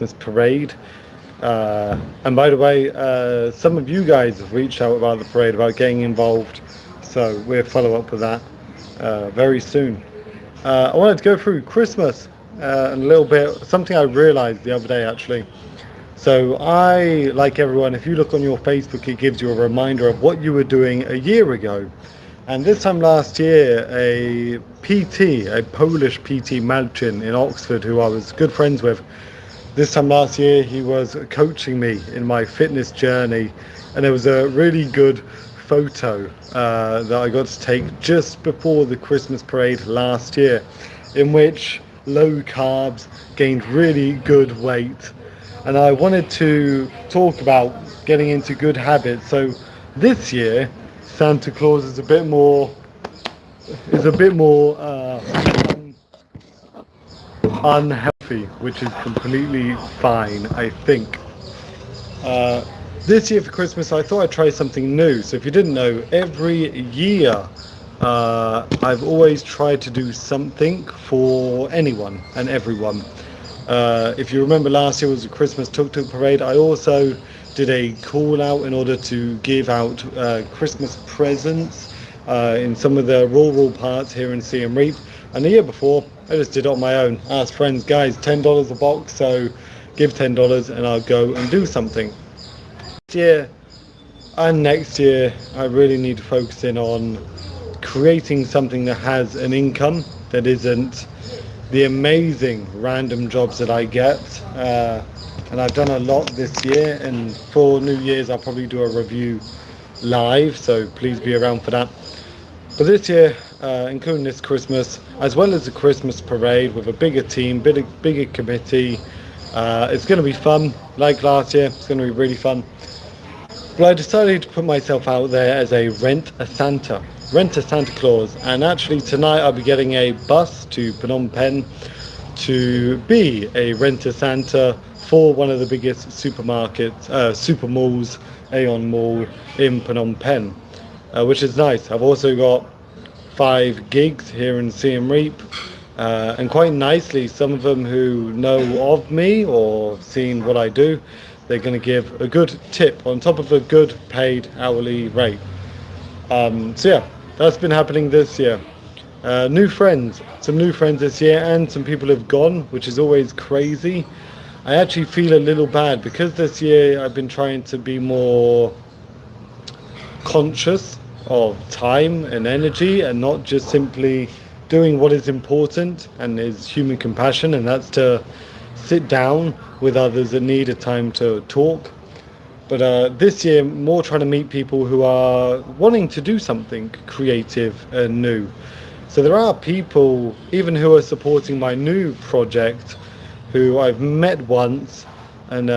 Christmas parade. And by the way, some of you guys have reached out about the parade, about getting involved. So we'll follow up with that very soon. I wanted to go through Christmas and a little bit, something I realized the other day actually. So I, like everyone, if you look on your Facebook, it gives you a reminder of what you were doing a year ago. And this time last year, a PT, a Polish PT, Malchin in Oxford, who I was good friends with, this time last year he was coaching me in my fitness journey, and there was a really good photo that I got to take just before the Christmas parade last year, in which low carbs gained really good weight. And I wanted to talk about getting into good habits. So this year Santa Claus is a bit more unhealthy, which is completely fine, I think. This year for Christmas, I thought I'd try something new. So if you didn't know, every year I've always tried to do something for anyone and everyone. If you remember, last year was a Christmas tuk-tuk parade. I also did a call out in order to give out Christmas presents in some of the rural parts here in Siem Reap. And the year before, I just did it on my own. Asked friends, guys, $10 a box, so give $10 and I'll go and do something. This year and next year, I really need to focus in on creating something that has an income that isn't the amazing random jobs that I get. And I've done a lot this year, and for New Year's I'll probably do a review live, so please be around for that. But this year, including this Christmas, as well as the Christmas parade with a bigger team, bigger committee, it's going to be fun. Like last year, it's going to be really fun. But I decided to put myself out there as a rent a Santa Claus, and actually tonight I'll be getting a bus to Phnom Penh to be a rent a Santa for one of the biggest supermarkets, super malls, Aeon Mall in Phnom Penh, which is nice. I've also got 5 gigs here in Siem Reap, and quite nicely, some of them who know of me or seen what I do, they're going to give a good tip on top of a good paid hourly rate. So yeah, that's been happening this year. Some new friends this year, and some people have gone, which is always crazy. I actually feel a little bad because this year I've been trying to be more conscious of time and energy, and not just simply doing what is important and is human compassion, and that's to sit down with others that need a time to talk. But this year, more trying to meet people who are wanting to do something creative and new. So there are people, even who are supporting my new project, who I've met once, and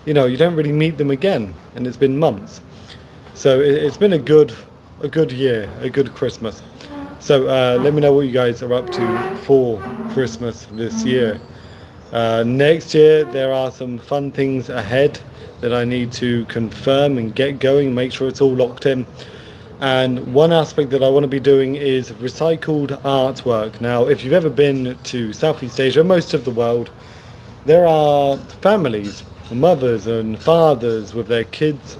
you don't really meet them again, and it's been months. So it's been a good year, a good Christmas. So let me know what you guys are up to for Christmas this year. Next year, there are some fun things ahead that I need to confirm and get going, make sure it's all locked in. And one aspect that I want to be doing is recycled artwork. Now, if you've ever been to Southeast Asia, most of the world, there are families, mothers and fathers with their kids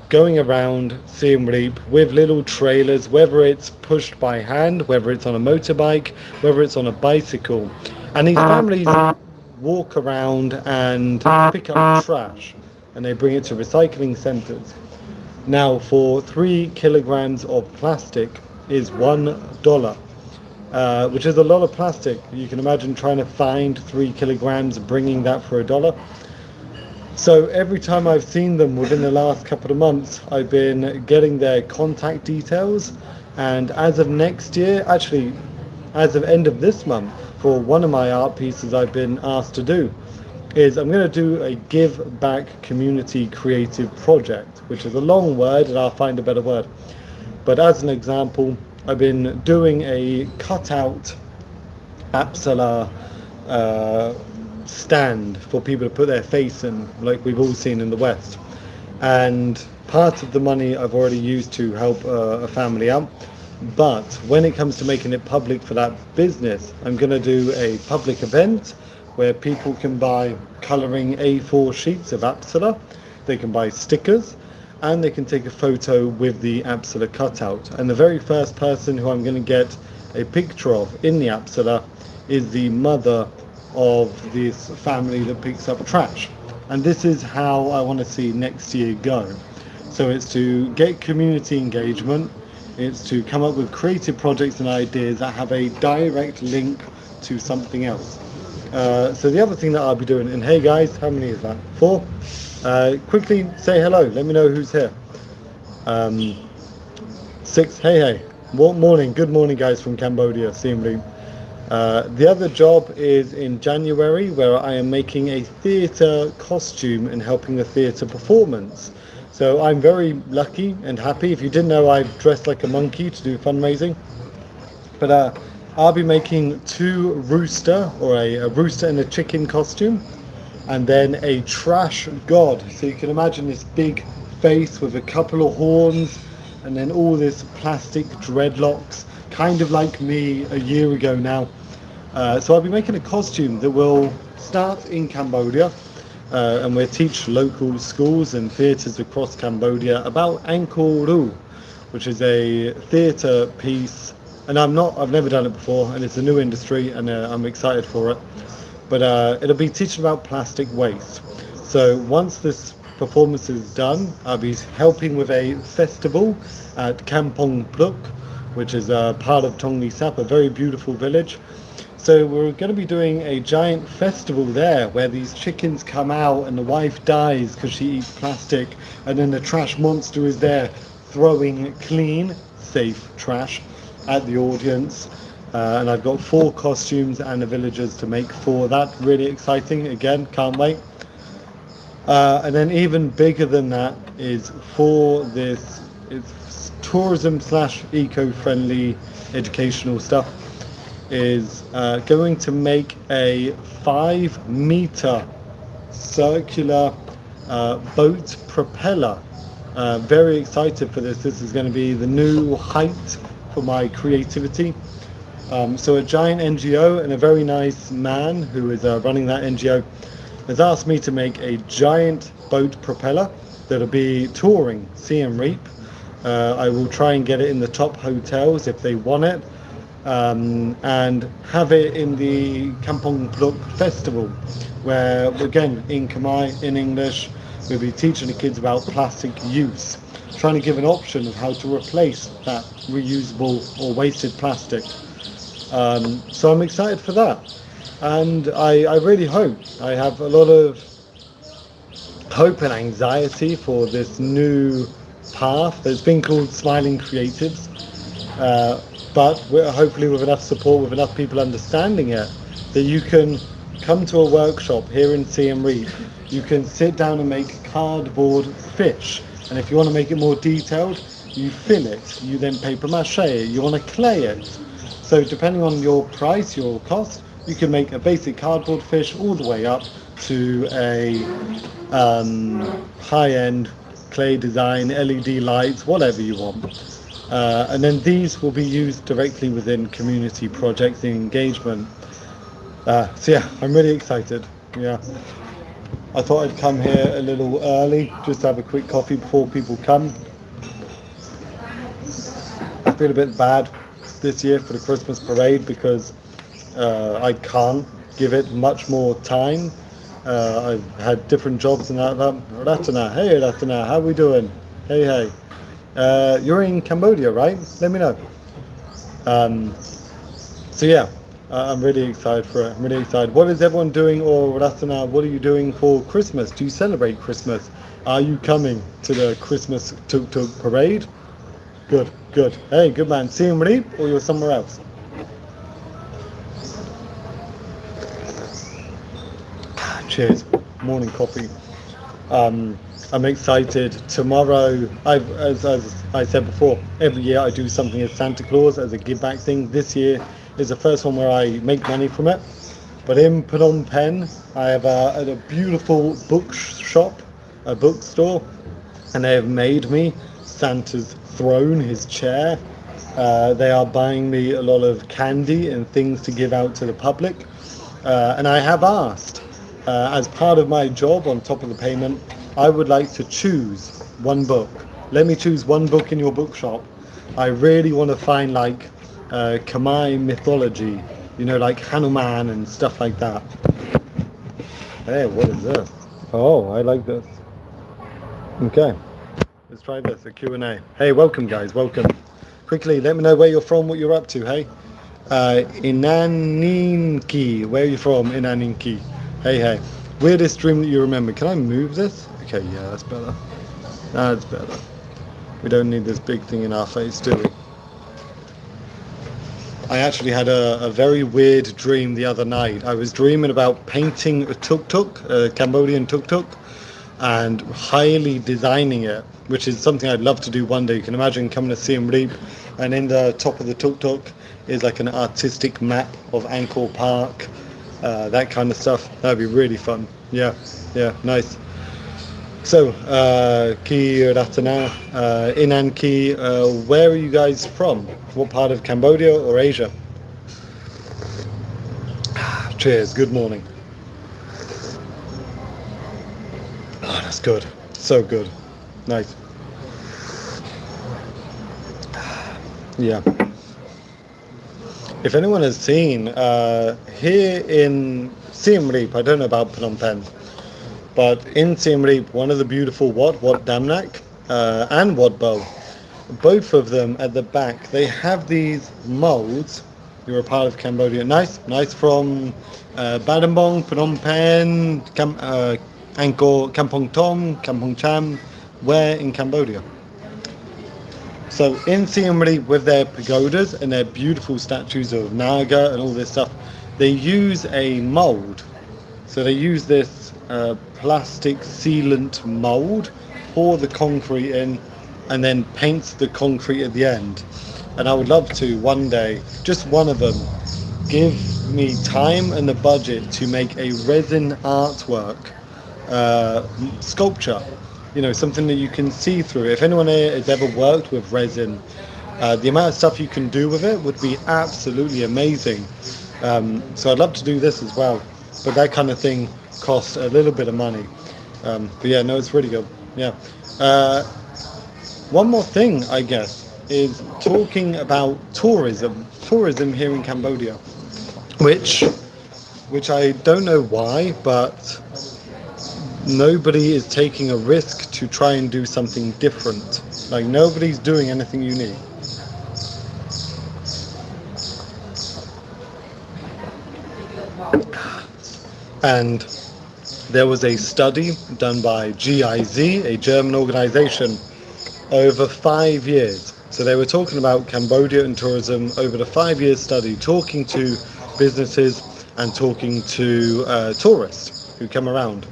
going around Siem Reap with little trailers, whether it's pushed by hand, whether it's on a motorbike, whether it's on a bicycle. And these families walk around and pick up trash, and they bring it to recycling centres. Now, for 3 kilograms of plastic is $1, which is a lot of plastic. You can imagine trying to find 3 kilograms, bringing that for $1. So every time I've seen them within the last couple of months, I've been getting their contact details. And as of next year, actually, as of end of this month, for one of my art pieces I've been asked to do, is I'm going to do a give back community creative project, which is a long word and I'll find a better word. But as an example, I've been doing a cutout Apsala stand for people to put their face in, like we've all seen in the West. And part of the money I've already used to help a family out. But when it comes to making it public for that business, I'm going to do a public event where people can buy colouring A4 sheets of Apsara, they can buy stickers, and they can take a photo with the Apsara cutout. And the very first person who I'm going to get a picture of in the Apsara is the mother of this family that picks up trash. And this is how I want to see next year go. So it's to get community engagement, it's to come up with creative projects and ideas that have a direct link to something else. So the other thing that I'll be doing, and hey guys, how many is that? 4? Quickly say hello, let me know who's here. 6, hey. Morning, good morning guys from Cambodia, Siem Reap. The other job is in January, where I am making a theatre costume and helping a theatre performance. So I'm very lucky and happy. If you didn't know, I dressed like a monkey to do fundraising. But I'll be making 2 rooster, or a rooster and a chicken costume, and then a trash god. So you can imagine this big face with a couple of horns, and then all this plastic dreadlocks, kind of like me a year ago now. So I'll be making a costume that will start in Cambodia, and we'll teach local schools and theatres across Cambodia about Arkoun, which is a theatre piece. And I've never done it before, and it's a new industry, and I'm excited for it. But it'll be teaching about plastic waste. So once this performance is done, I'll be helping with a festival at Kampong Pluk, which is a part of Tongli Sap, a very beautiful village. So we're going to be doing a giant festival there, where these chickens come out and the wife dies because she eats plastic, and then the trash monster is there throwing clean, safe trash at the audience. And I've got 4 costumes and the villagers to make for that. Really exciting. Again, can't wait. And then even bigger than that is for this, it's tourism / eco-friendly educational stuff, is going to make a 5-meter circular boat propeller. Very excited for this. This is going to be the new height for my creativity. So a giant NGO and a very nice man who is running that NGO has asked me to make a giant boat propeller that'll be touring Siem Reap. I will try and get it in the top hotels if they want it, and have it in the Kampong Pluk festival, where again in Khmer, in English, we'll be teaching the kids about plastic use, trying to give an option of how to replace that reusable or wasted plastic. So I'm excited for that, and I really hope, I have a lot of hope and anxiety for this new path that's been called Smiling Creatives, but hopefully with enough support, with enough people understanding it, that you can come to a workshop here in Siem Reap. You can sit down and make cardboard fish, and if you want to make it more detailed, you fill it, you then paper mache it, you want to clay it. So depending on your price, your cost, you can make a basic cardboard fish all the way up to a high-end clay design, LED lights, whatever you want. And then these will be used directly within community projects and engagement. So yeah, I'm really excited. Yeah, I thought I'd come here a little early just to have a quick coffee before people come. I feel a bit bad this year for the Christmas parade because I can't give it much more time. I've had different jobs and that. Ratana, hey Ratana, how we doing? Hey. You're in Cambodia, right? Let me know. So yeah, I'm really excited for it. I'm really excited. What is everyone doing, or Ratana, what are you doing for Christmas? Do you celebrate Christmas? Are you coming to the Christmas tuk-tuk parade? Good. Hey, good man. Siem Reap, or you're somewhere else? Cheers. Morning coffee. I'm excited. Tomorrow, as I said before, every year I do something as Santa Claus as a give back thing. This year is the first one where I make money from it. But in Phnom Penh, I have a beautiful bookshop, a bookstore, and they have made me Santa's throne, his chair. They are buying me a lot of candy and things to give out to the public. And I have asked, as part of my job on top of the payment, I would like to choose one book. Let me choose one book in your bookshop. I really want to find like Khmer mythology, like Hanuman and stuff like that. Hey, what is this? Oh, I like this. Okay, let's try this, a Q&A. Hey, welcome guys, welcome. Quickly, let me know where you're from, what you're up to, hey? Inaninki, where are you from, Inaninki? Hey. Weirdest dream that you remember. Can I move this? Okay, yeah, that's better. That's better. We don't need this big thing in our face, do we? I actually had a very weird dream the other night. I was dreaming about painting a tuk-tuk, a Cambodian tuk-tuk, and highly designing it, which is something I'd love to do one day. You can imagine coming to Siem Reap, and in the top of the tuk-tuk is like an artistic map of Angkor Park, that kind of stuff. That'd be really fun. Yeah, nice. So, Ki Ratana, Inan Ki, where are you guys from? What part of Cambodia or Asia? Cheers, good morning. Oh, that's good. So good. Nice. Yeah. If anyone has seen, here in Siem Reap, I don't know about Phnom Penh, but in Siem Reap, one of the beautiful Wat Damnak, and Wat Bo, both of them at the back, they have these molds. You're a part of Cambodia. Nice from Battambang, Phnom Penh, Angkor, Kampong Thom, Kampong Cham, where in Cambodia? So in Siem Reap, with their pagodas and their beautiful statues of Naga and all this stuff, they use a mold. So they use this plastic sealant mold, pour the concrete in, and then paints the concrete at the end. And I would love to one day, just one of them, give me time and the budget to make a resin artwork sculpture, something that you can see through. If anyone here has ever worked with resin, the amount of stuff you can do with it would be absolutely amazing. So I'd love to do this as well, but that kind of thing costs a little bit of money. But yeah, no, it's really good. Yeah. One more thing, I guess, is talking about tourism here in Cambodia, which I don't know why, but nobody is taking a risk to try and do something different. Like, nobody's doing anything unique. And there was a study done by GIZ, a German organization, over 5 years. So they were talking about Cambodia and tourism over the 5-year study, talking to businesses and talking to tourists who come around.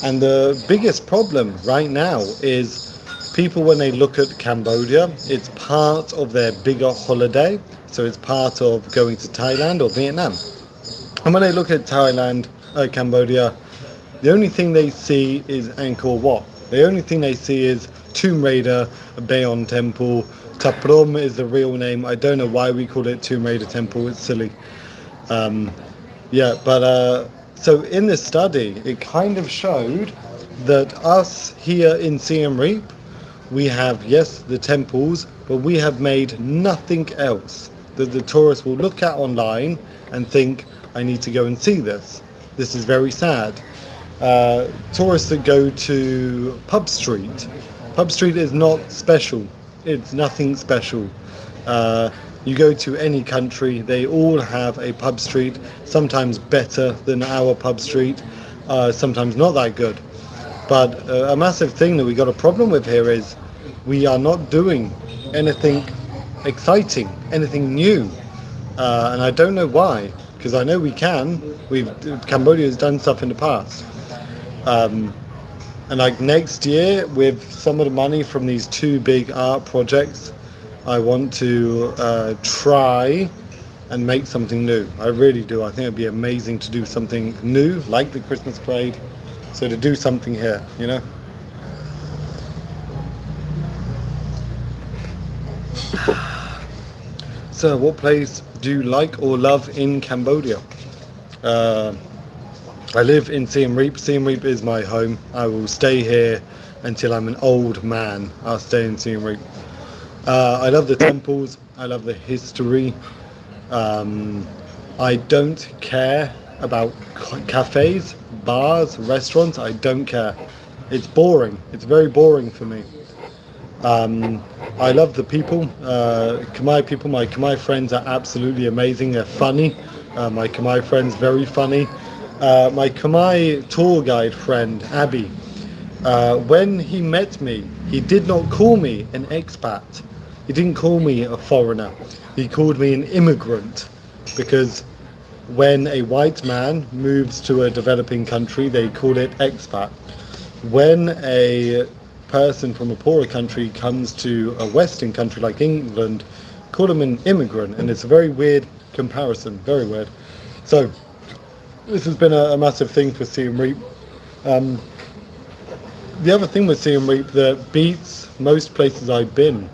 And the biggest problem right now is people, when they look at Cambodia, it's part of their bigger holiday. So it's part of going to Thailand or Vietnam. And when they look at Cambodia, the only thing they see is Angkor Wat. The only thing they see is Tomb Raider, Bayon Temple. Taprom is the real name. I don't know why we call it Tomb Raider Temple. It's silly. So in this study, it kind of showed that us here in Siem Reap, we have, yes, the temples, but we have made nothing else that the tourists will look at online and think, I need to go and see this. This is very sad. Tourists that go to Pub Street is not special. It's nothing special. You go to any country, they all have a pub street, sometimes better than our pub street, sometimes not that good. But a massive thing that we got a problem with here is we are not doing anything exciting, anything new. And I don't know why, because I know we can. Cambodia has done stuff in the past. And like next year, with some of the money from these 2 big art projects, I want to try and make something new. I really do. I think it'd be amazing to do something new, like the Christmas parade. So to do something here, So what place do you like or love in Cambodia? I live in Siem Reap. Siem Reap is my home. I will stay here until I'm an old man. I'll stay in Siem Reap. I love the temples. I love the history. I don't care about cafes, bars, restaurants. I don't care. It's boring. It's very boring for me. I love the people. Khmer people, my Khmer friends are absolutely amazing. They're funny. My Khmer friends, very funny. My Khmer tour guide friend, Abby, when he met me, he did not call me an expat. He didn't call me a foreigner. He called me an immigrant, because when a white man moves to a developing country, they call it expat. When a person from a poorer country comes to a Western country like England, call them an immigrant, and it's a very weird comparison, very weird. So this has been a massive thing for Siem Reap. The other thing with Siem Reap that beats most places I've been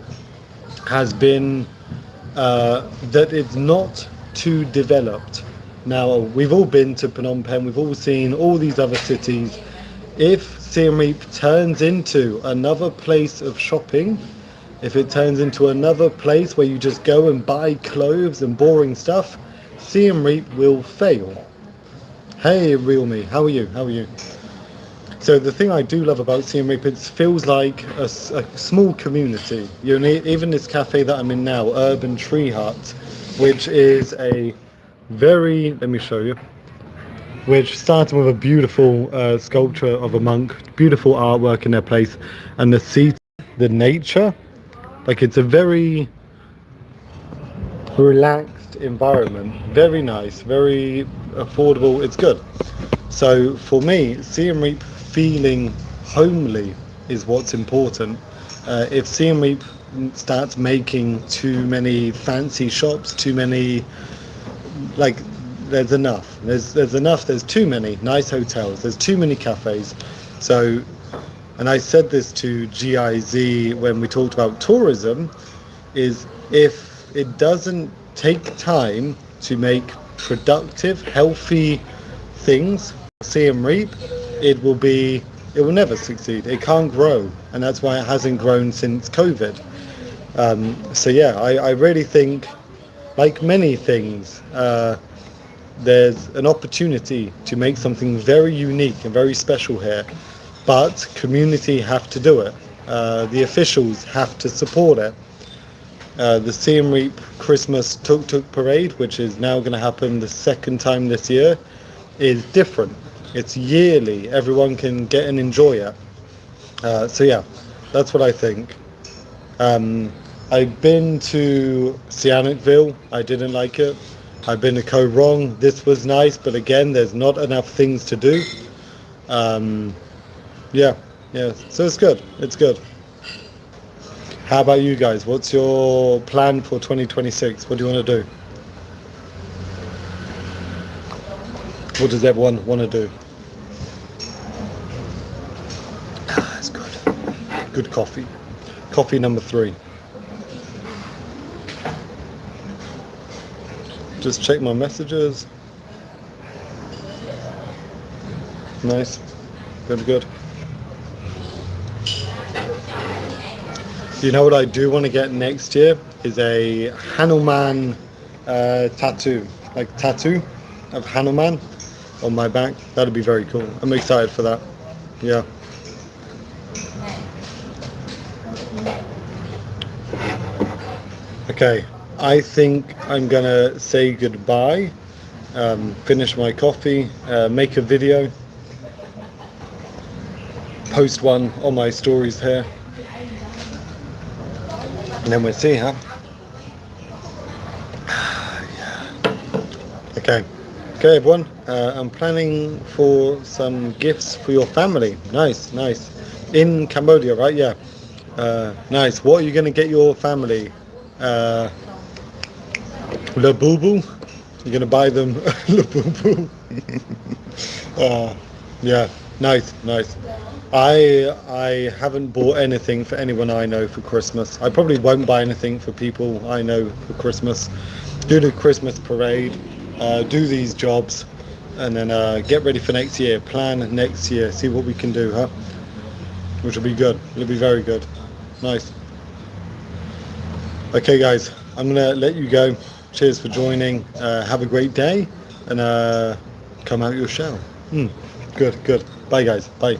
has been that it's not too developed. Now, we've all been to Phnom Penh, we've all seen all these other cities. If Siem Reap turns into another place of shopping, if it turns into another place where you just go and buy clothes and boring stuff, Siem Reap will fail. Hey, Real Me, how are you? How are you? So the thing I do love about Siem Reap, it feels like a small community. You know, even this cafe that I'm in now, Urban Tree Hut, which is a very, let me show you, which started with a beautiful sculpture of a monk, beautiful artwork in their place, and the seat, the nature, like it's a very relaxed environment, very nice, very affordable, it's good. So for me, Siem Reap feeling homely is what's important. If Siem Reap starts making too many fancy shops, too many, like, there's enough. There's enough. There's too many nice hotels. There's too many cafes. So, and I said this to GIZ when we talked about tourism, is if it doesn't take time to make productive, healthy things, Siem Reap, it will never succeed. It can't grow, and that's why it hasn't grown since COVID. So yeah, I really think, like many things, there's an opportunity to make something very unique and very special here, but community have to do it. The officials have to support it. The Siem Reap Christmas Tuk-Tuk Parade, which is now going to happen the second time this year, is different. It's yearly. Everyone can get and enjoy it. So yeah, that's what I think. I've been to Sihanoukville. I didn't like it. I've been to Koh Rong. This was nice, but again, there's not enough things to do. Yeah. So it's good. It's good. How about you guys? What's your plan for 2026? What do you want to do? What does everyone want to do? That's good. Good coffee. Coffee number 3. Just check my messages. Nice. Good. You know what I do want to get next year is a Hanuman tattoo. Like tattoo of Hanuman on my back. That'd be very cool. I'm excited for that. Yeah. Okay, I think I'm gonna say goodbye, finish my coffee, make a video, post one on my stories here, and then we'll see, huh? Yeah. Okay, everyone, I'm planning for some gifts for your family. Nice. In Cambodia, right? Yeah. Nice. What are you gonna get your family? Le Boo. You're gonna buy them Le Boo. Yeah, nice. I haven't bought anything for anyone I know for Christmas. I probably won't buy anything for people I know for Christmas. Do the Christmas parade, do these jobs, and then get ready for next year. Plan next year. See what we can do, huh? Which will be good. It'll be very good. Nice. Okay, guys, I'm gonna let you go. Cheers for joining. Have a great day, and come out your shell. Good. Bye, guys. Bye.